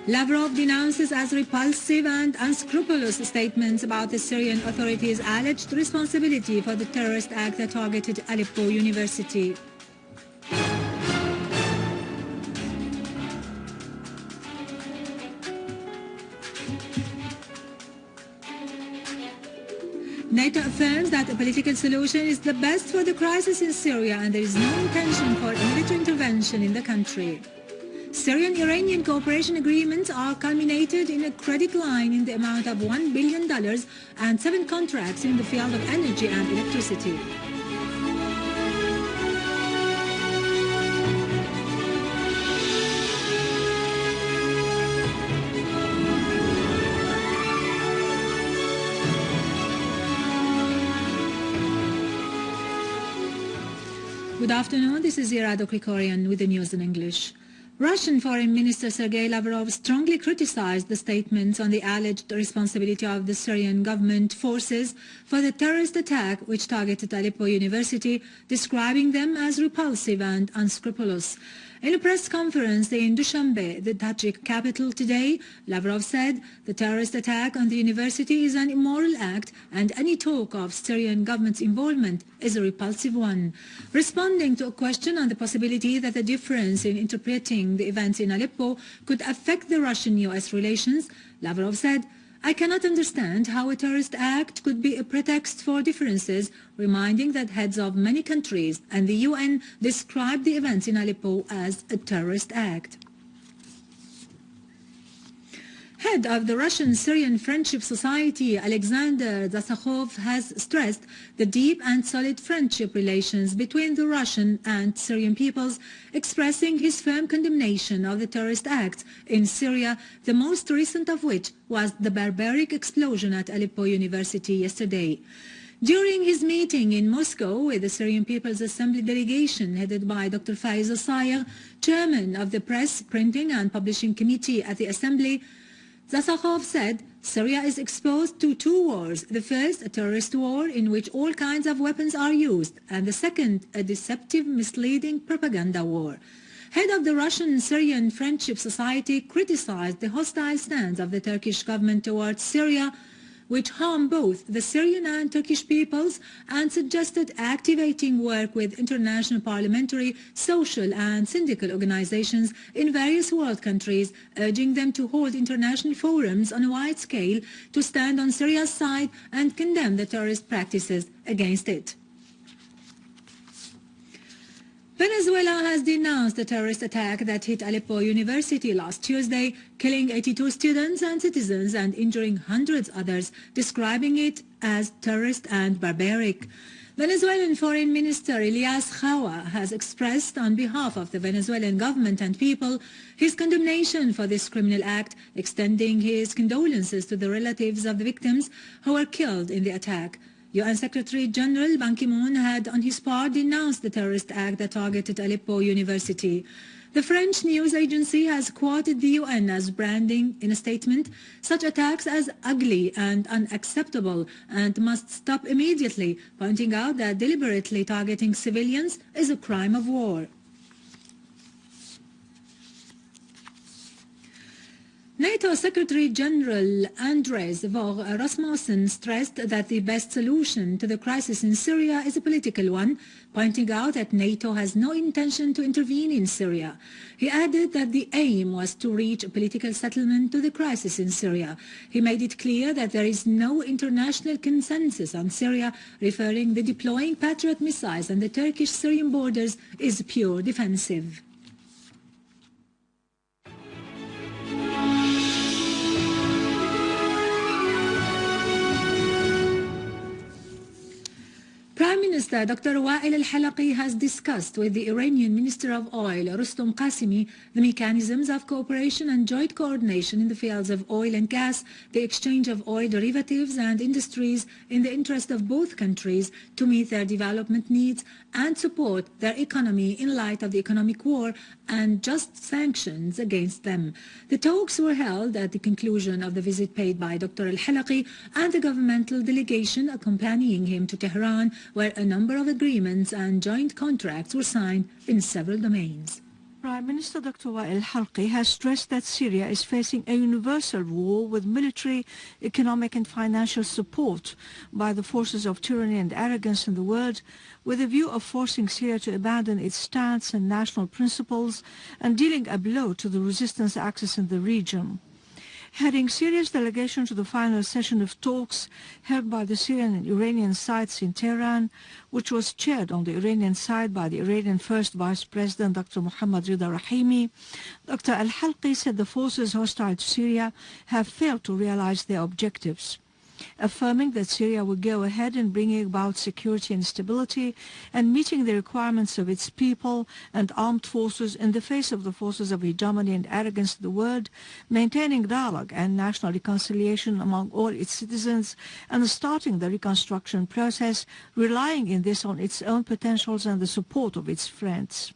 Lavrov denounces as repulsive and unscrupulous statements about the Syrian authorities' alleged responsibility for the terrorist act that targeted Aleppo University. NATO affirms that a political solution is the best for the crisis in Syria and there is no intention for a military intervention in the country. Syrian-Iranian cooperation agreements are culminated in a credit line in the amount of $1 billion and 7 contracts in the field of energy and electricity. Good afternoon, this is Irado Krikorian with the news in English. Russian Foreign Minister Sergei Lavrov strongly criticized the statements on the alleged responsibility of the Syrian government forces for the terrorist attack which targeted Aleppo University, describing them as repulsive and unscrupulous. In a press conference in Dushanbe, the Tajik capital today, Lavrov said the terrorist attack on the university is an immoral act and any talk of Syrian government's involvement is a repulsive one. Responding to a question on the possibility that the difference in interpreting the events in Aleppo could affect the Russian-US relations, Lavrov said, "I cannot understand how a terrorist act could be a pretext for differences," reminding that heads of many countries and the UN described the events in Aleppo as a terrorist act. Head of the Russian-Syrian Friendship Society, Alexander Zasakhov, has stressed the deep and solid friendship relations between the Russian and Syrian peoples, expressing his firm condemnation of the terrorist acts in Syria, the most recent of which was the barbaric explosion at Aleppo University yesterday. During his meeting in Moscow with the Syrian People's Assembly delegation headed by Dr. Faiz Al-Sayegh, chairman of the Press, Printing and Publishing Committee at the Assembly, Zasakhov said Syria is exposed to 2 wars, the first a terrorist war in which all kinds of weapons are used, and the second a deceptive, misleading propaganda war. Head of the Russian-Syrian Friendship Society criticized the hostile stance of the Turkish government towards Syria, which harm both the Syrian and Turkish peoples, and suggested activating work with international parliamentary, social and syndical organizations in various world countries, urging them to hold international forums on a wide scale to stand on Syria's side and condemn the terrorist practices against it. Venezuela has denounced the terrorist attack that hit Aleppo University last Tuesday, killing 82 students and citizens and injuring hundreds others, describing it as terrorist and barbaric. Venezuelan Foreign Minister Elias Jawa has expressed on behalf of the Venezuelan government and people his condemnation for this criminal act, extending his condolences to the relatives of the victims who were killed in the attack. UN Secretary General Ban Ki-moon had on his part denounced the terrorist act that targeted Aleppo University. The French news agency has quoted the UN as branding in a statement such attacks as ugly and unacceptable and must stop immediately, pointing out that deliberately targeting civilians is a crime of war. NATO Secretary-General Anders Fogh Rasmussen stressed that the best solution to the crisis in Syria is a political one, pointing out that NATO has no intention to intervene in Syria. He added that the aim was to reach a political settlement to the crisis in Syria. He made it clear that there is no international consensus on Syria, referring the deploying Patriot missiles on the Turkish-Syrian borders is pure defensive. Prime Minister Dr. Wael al-Halaqi has discussed with the Iranian Minister of Oil, Rustom Qasimi, the mechanisms of cooperation and joint coordination in the fields of oil and gas, the exchange of oil derivatives and industries in the interest of both countries to meet their development needs and support their economy in light of the economic war and just sanctions against them. The talks were held at the conclusion of the visit paid by Dr. al-Halaqi and the governmental delegation accompanying him to Tehran, where a number of agreements and joint contracts were signed in several domains. Prime Minister Dr. Wael Halqi has stressed that Syria is facing a universal war with military, economic and financial support by the forces of tyranny and arrogance in the world, with a view of forcing Syria to abandon its stance and national principles and dealing a blow to the resistance axis in the region. Heading Syria's delegation to the final session of talks held by the Syrian and Iranian sides in Tehran, which was chaired on the Iranian side by the Iranian First Vice President Dr. Mohammad Rida Rahimi, Dr. Al-Halqi said the forces hostile to Syria have failed to realize their objectives, affirming that Syria will go ahead in bringing about security and stability and meeting the requirements of its people and armed forces in the face of the forces of hegemony and arrogance in the world, maintaining dialogue and national reconciliation among all its citizens, and starting the reconstruction process, relying in this on its own potentials and the support of its friends.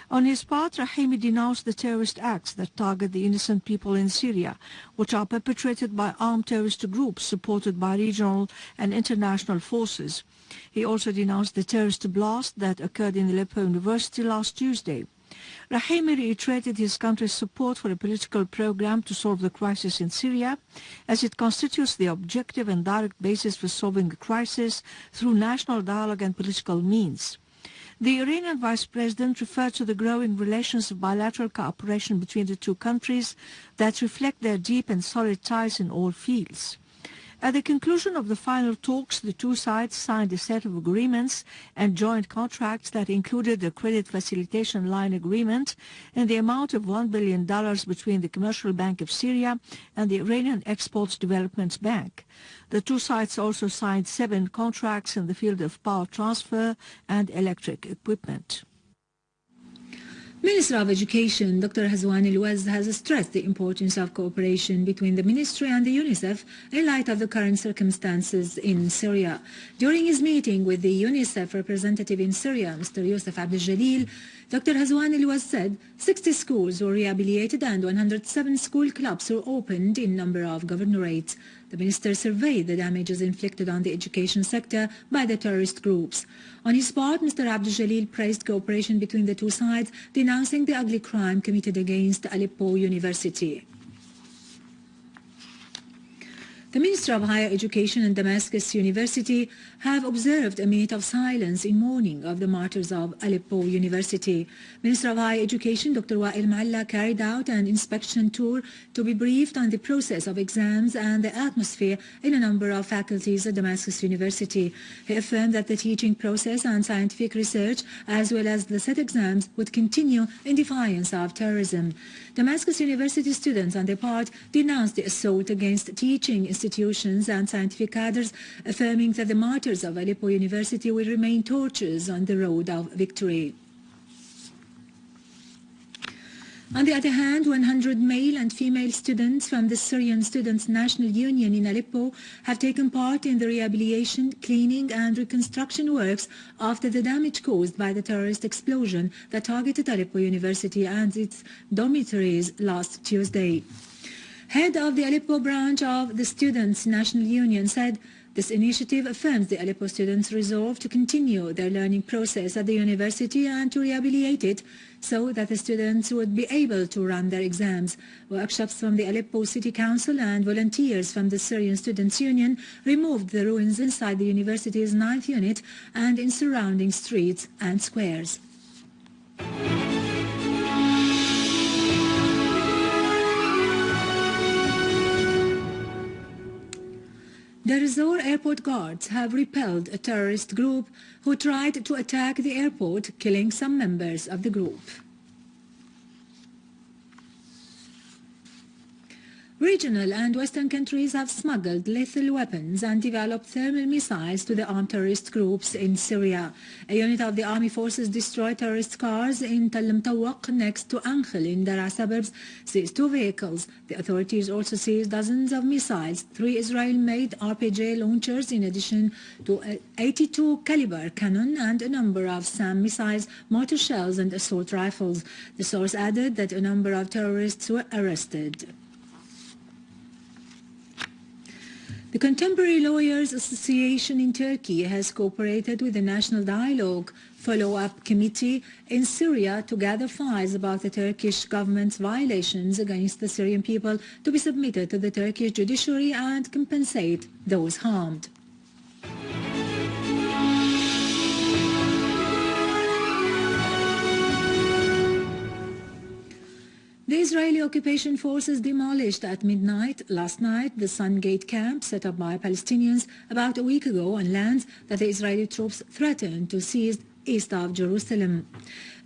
On his part, Rahimi denounced the terrorist acts that target the innocent people in Syria, which are perpetrated by armed terrorist groups supported by regional and international forces. He also denounced the terrorist blast that occurred in Aleppo University last Tuesday. Rahimi reiterated his country's support for a political program to solve the crisis in Syria, as it constitutes the objective and direct basis for solving the crisis through national dialogue and political means. The Iranian Vice President referred to the growing relations of bilateral cooperation between the two countries that reflect their deep and solid ties in all fields. At the conclusion of the final talks, the two sides signed a set of agreements and joint contracts that included the credit facilitation line agreement in the amount of $1 billion between the Commercial Bank of Syria and the Iranian Exports Development Bank. The two sides also signed 7 contracts in the field of power transfer and electric equipment. Minister of Education Dr. Hazwan Al-Waz has stressed the importance of cooperation between the ministry and the UNICEF in light of the current circumstances in Syria. During his meeting with the UNICEF representative in Syria, Mr. Youssef Abdel Jalil, Dr. Hazwan Al-Waz said 60 schools were rehabilitated and 107 school clubs were opened in a number of governorates. The minister surveyed the damages inflicted on the education sector by the terrorist groups. On his part, Mr. Abdel Jalil praised cooperation between the two sides, denouncing the ugly crime committed against Aleppo University. The Minister of Higher Education and Damascus University have observed a minute of silence in mourning of the martyrs of Aleppo University. Minister of Higher Education Dr. Wael Malla carried out an inspection tour to be briefed on the process of exams and the atmosphere in a number of faculties at Damascus University. He affirmed that the teaching process and scientific research, as well as the set exams, would continue in defiance of terrorism. Damascus University students, on their part, denounced the assault against teaching institutions and scientific cadres, affirming that the martyrs of Aleppo University will remain torches on the road of victory. On the other hand, 100 male and female students from the Syrian Students' National Union in Aleppo have taken part in the rehabilitation, cleaning and reconstruction works after the damage caused by the terrorist explosion that targeted Aleppo University and its dormitories last Tuesday. Head of the Aleppo branch of the Students' National Union said, "This initiative affirms the Aleppo students' resolve to continue their learning process at the university and to rehabilitate it so that the students would be able to run their exams." Workshops from the Aleppo City Council and volunteers from the Syrian Students' Union removed the ruins inside the university's 9th unit and in surrounding streets and squares. The Resort airport guards have repelled a terrorist group who tried to attack the airport, killing some members of the group. Regional and Western countries have smuggled lethal weapons and developed thermal missiles to the armed terrorist groups in Syria. A unit of the army forces destroyed terrorist cars in Tal Mtawaq next to Ankhel in Daraa suburbs, seized 2 vehicles. The authorities also seized dozens of missiles, 3 Israel-made RPG launchers in addition to a 82 caliber cannon and a number of SAM missiles, mortar shells and assault rifles. The source added that a number of terrorists were arrested. The Contemporary Lawyers Association in Turkey has cooperated with the National Dialogue follow-up committee in Syria to gather files about the Turkish government's violations against the Syrian people to be submitted to the Turkish judiciary and compensate those harmed. The Israeli occupation forces demolished at midnight last night the Sun Gate camp set up by Palestinians about a week ago on lands that the Israeli troops threatened to seize east of Jerusalem.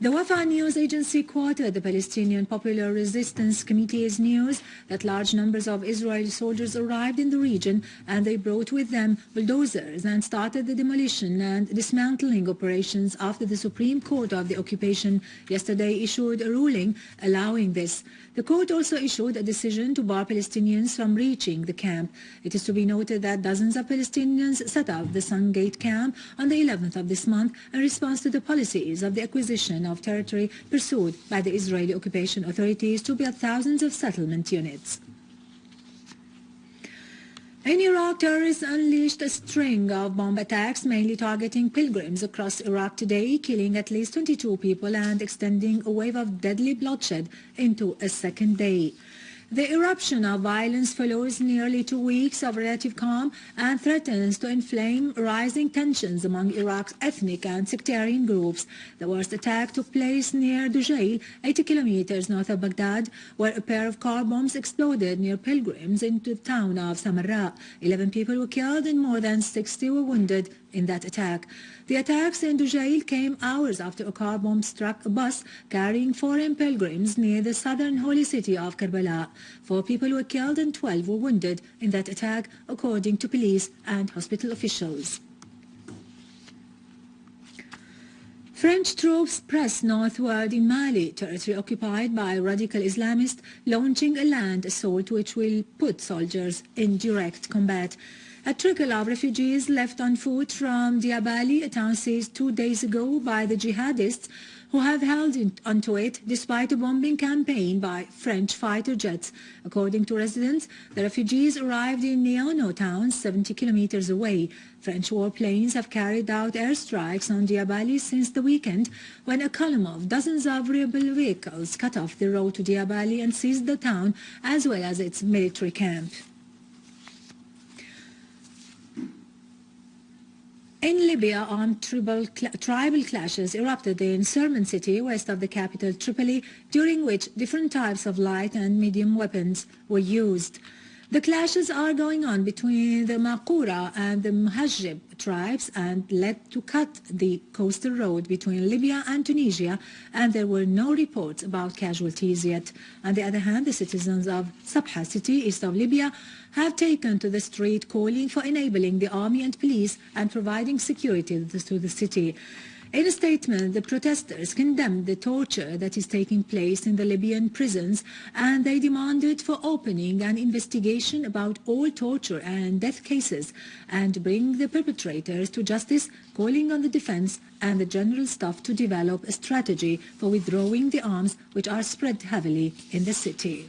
The Waffen news agency quoted the Palestinian Popular Resistance Committee's news that large numbers of Israeli soldiers arrived in the region and they brought with them bulldozers and started the demolition and dismantling operations after the Supreme Court of the occupation yesterday issued a ruling allowing this. The court also issued a decision to bar Palestinians from reaching the camp. It is to be noted that dozens of Palestinians set up the Sun Gate camp on the 11th of this month in response to the policies of the acquisition of territory pursued by the Israeli occupation authorities to build thousands of settlement units. In Iraq, terrorists unleashed a string of bomb attacks, mainly targeting pilgrims across Iraq today, killing at least 22 people and extending a wave of deadly bloodshed into a second day. The eruption of violence follows nearly 2 weeks of relative calm and threatens to inflame rising tensions among Iraq's ethnic and sectarian groups. The worst attack took place near Dujail, 80 kilometers north of Baghdad, where a pair of car bombs exploded near pilgrims into the town of Samarra. 11 people were killed and more than 60 were wounded in that attack. The attacks in Dujail came hours after a car bomb struck a bus carrying foreign pilgrims near the southern holy city of Karbala. 4 people were killed and 12 were wounded in that attack, according to police and hospital officials. French troops press northward in Mali, territory occupied by radical Islamists, launching a land assault which will put soldiers in direct combat. A trickle of refugees left on foot from Diabali, a town seized 2 days ago by the jihadists, who have held onto it despite a bombing campaign by French fighter jets. According to residents, the refugees arrived in Niano town, 70 kilometers away. French warplanes have carried out airstrikes on Diabali since the weekend, when a column of dozens of rebel vehicles cut off the road to Diabali and seized the town as well as its military camp. In Libya, armed tribal clashes erupted in Sirmin city, west of the capital Tripoli, during which different types of light and medium weapons were used. The clashes are going on between the Maqura and the Muhajib tribes and led to cut the coastal road between Libya and Tunisia, and there were no reports about casualties yet. On the other hand, the citizens of Sabha city, east of Libya, have taken to the street calling for enabling the army and police and providing security to the city. In a statement, the protesters condemned the torture that is taking place in the Libyan prisons, and they demanded for opening an investigation about all torture and death cases and bring the perpetrators to justice, calling on the defense and the general staff to develop a strategy for withdrawing the arms which are spread heavily in the city.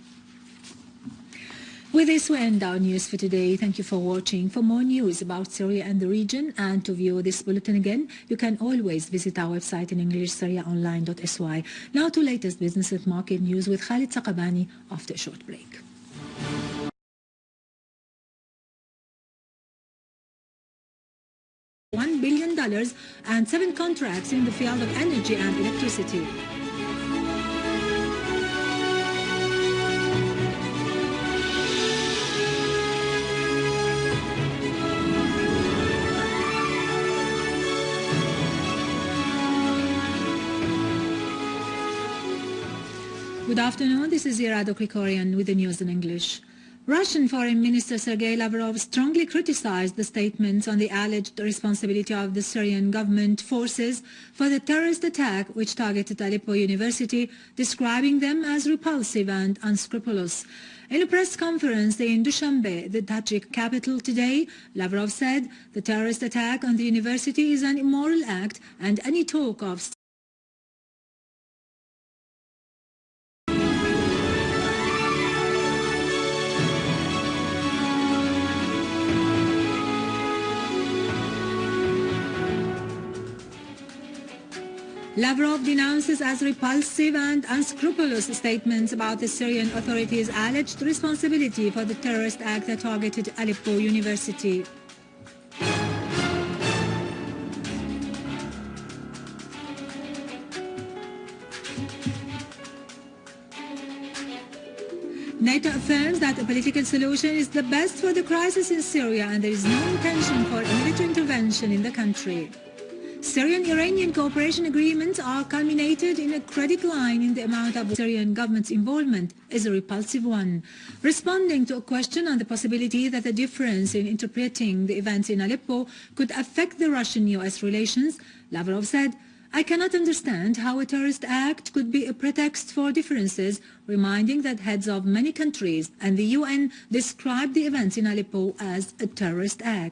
With this, we end our news for today. Thank you for watching. For more news about Syria and the region, and to view this bulletin again, you can always visit our website in English, syriaonline.sy. Now to latest business and market news with Khalid Saqabani after a short break. $1 billion and 7 contracts in the field of energy and electricity. Good afternoon, this is Irado Krikorian with the news in English. Russian Foreign Minister Sergei Lavrov strongly criticized the statements on the alleged responsibility of the Syrian government forces for the terrorist attack which targeted Aleppo University, describing them as repulsive and unscrupulous. In a press conference in Dushanbe, the Tajik capital today, Lavrov said the terrorist attack on the university is an immoral act and any talk of Lavrov denounces as repulsive and unscrupulous statements about the Syrian authorities' alleged responsibility for the terrorist act that targeted Aleppo University. NATO affirms that a political solution is the best for the crisis in Syria and there is no intention for a military intervention in the country. Syrian-Iranian cooperation agreements are culminated in a credit line in the amount of the Syrian government's involvement is a repulsive one. Responding to a question on the possibility that the difference in interpreting the events in Aleppo could affect the Russian-US relations, Lavrov said, "I cannot understand how a terrorist act could be a pretext for differences," reminding that heads of many countries and the UN described the events in Aleppo as a terrorist act.